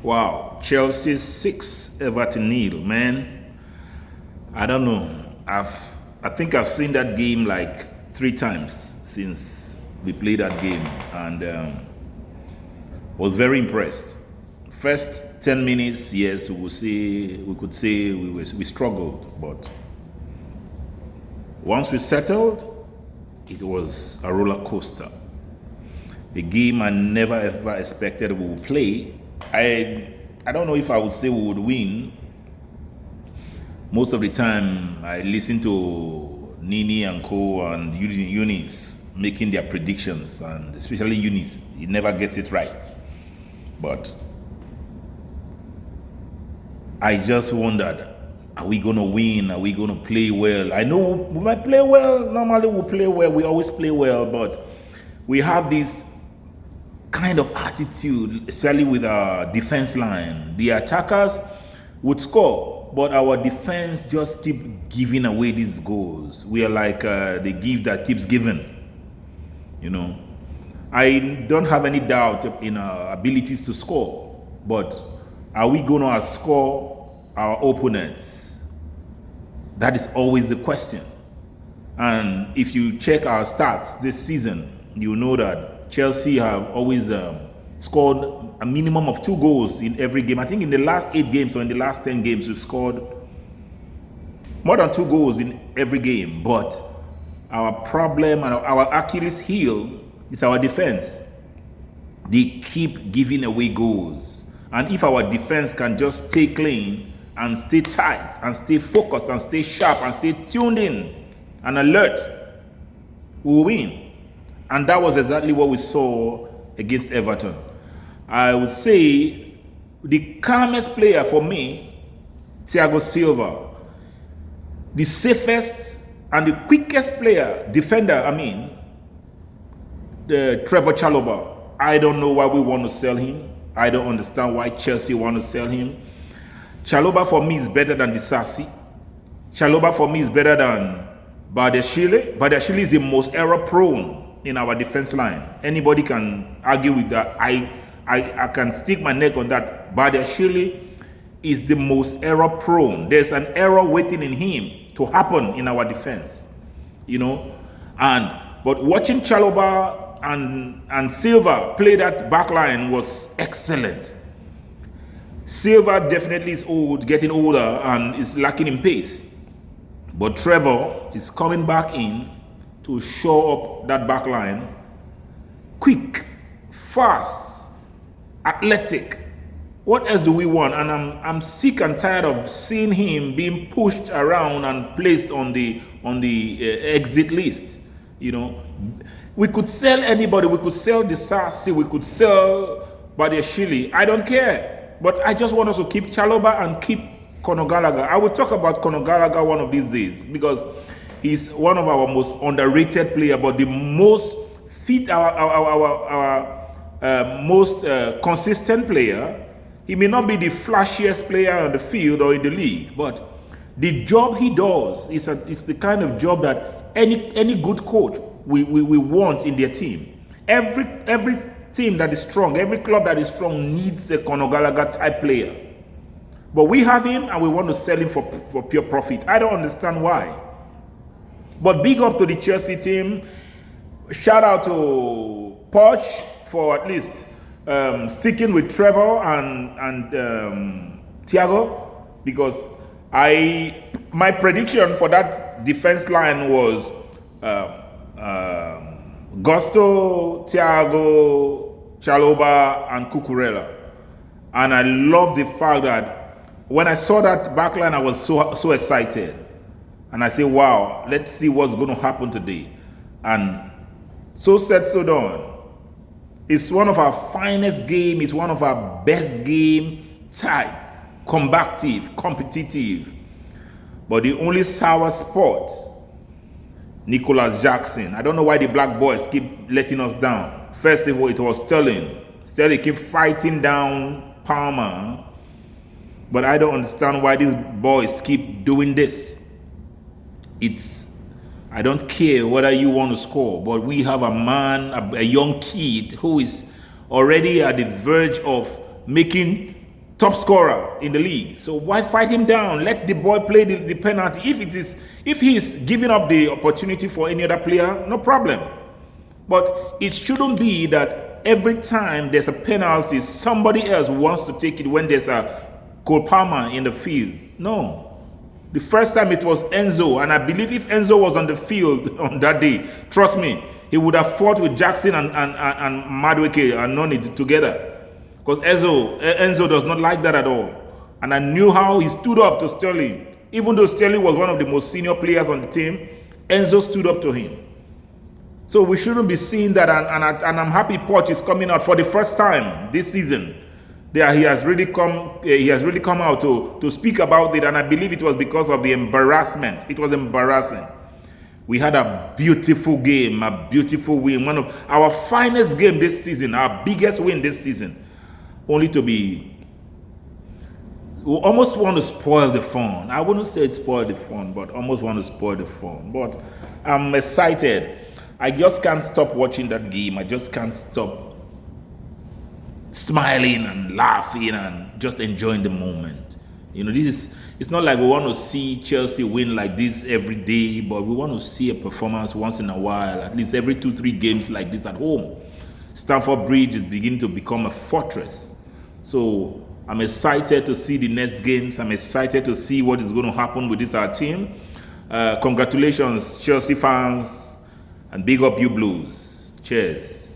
Wow, Chelsea 6, Everton nil. Man, I don't know. I think I've seen that game like 3 times since we played that game, and was very impressed. First 10 minutes, yes, we could say we struggled, but once we settled, it was a roller coaster. A game I never ever expected we would play. I don't know if I would say we would win. Most of the time, I listen to Nini and Co and Eunice making their predictions, and especially Eunice, he never gets it right. But I just wondered, are we going to win? Are we going to play well? I know we might play well. Normally we play well. We always play well, but we have this kind of attitude, especially with our defense line. The attackers would score, but our defense just keep giving away these goals. We are like the gift that keeps giving. You know, I don't have any doubt in our abilities to score, but are we going to outscore our opponents? That is always the question. And if you check our stats this season, you know that Chelsea have always scored a minimum of 2 goals in every game. I think in the last 8 games or in the last 10 games, we've scored more than 2 goals in every game. But our problem and our Achilles heel is our defense. They keep giving away goals. And if our defense can just stay clean and stay tight and stay focused and stay sharp and stay tuned in and alert, we will win. And that was exactly what we saw against Everton. I would say the calmest player for me, Thiago Silva. The safest and the quickest player, defender, Trevor Chalobah. I don't know why we want to sell him. I don't understand why Chelsea want to sell him. Chalobah for me is better than Disasi. Chalobah for me is better than Badiashile. Badiashile is the most error-prone in our defense line. Anybody can argue with that. I can stick my neck on that. Badiashile is the most error-prone. There's an error waiting in him to happen in our defense, you know. But watching Chalobah and Silva play that back line was excellent. Silva definitely is old, getting older, and is lacking in pace. But Trevor is coming back in to show up that back line. Quick, fast, athletic. What else do we want? And I'm sick and tired of seeing him being pushed around and placed on the exit list. You know, we could sell anybody. We could sell Disasi. We could sell Badiashile. I don't care. But I just want us to keep Chalobah and keep Conor Gallagher. I will talk about Conor Gallagher one of these days because he's one of our most underrated players, but the most fit, our most consistent player. He may not be the flashiest player on the field or in the league, but the job he does is the kind of job that any good coach we want in their team. Every team that is strong, every club that is strong needs a Conor Gallagher type player. But we have him and we want to sell him for pure profit. I don't understand why. But big up to the Chelsea team. Shout out to Poch for at least sticking with Trevor and Thiago, because my prediction for that defense line was Gusto, Thiago, Chalobah, and Cucurella. And I love the fact that when I saw that backline, I was so excited. And I said, wow, let's see what's going to happen today. And so said, so done. It's one of our finest games. It's one of our best games. Tight, combative, competitive. But the only sour spot, Nicholas Jackson. I don't know why the black boys keep letting us down. First of all, it was Sterling. Sterling keep fighting down Palmer. But I don't understand why these boys keep doing this. I don't care whether you want to score, but we have a man, a young kid who is already at the verge of making top scorer in the league. So why fight him down? Let the boy play the penalty. If he's giving up the opportunity for any other player, no problem. But it shouldn't be that every time there's a penalty, somebody else wants to take it when there's a Cole Palmer in the field. No. The first time it was Enzo, and I believe if Enzo was on the field on that day, trust me, he would have fought with Jackson and Madueke and Noni together. Because Enzo does not like that at all. And I knew how he stood up to Sterling. Even though Sterling was one of the most senior players on the team, Enzo stood up to him. So we shouldn't be seeing that, and I'm happy Poch is coming out for the first time this season. There he has really come out to speak about it, and I believe it was because of the embarrassment. It was embarrassing. We had a beautiful game, a beautiful win, one of our finest game this season, our biggest win this season, only to be. We almost want to spoil the fun. I wouldn't say it spoiled the fun, but almost want to spoil the fun. But I'm excited. I just can't stop watching that game. I just can't stop smiling and laughing and just enjoying the moment. You know, it's not like we want to see Chelsea win like this every day, but we want to see a performance once in a while, at least every 2-3 games like this at home. Stamford Bridge is beginning to become a fortress. So I'm excited to see the next games. I'm excited to see what is going to happen with this our team. Congratulations, Chelsea fans, and big up you Blues. Cheers.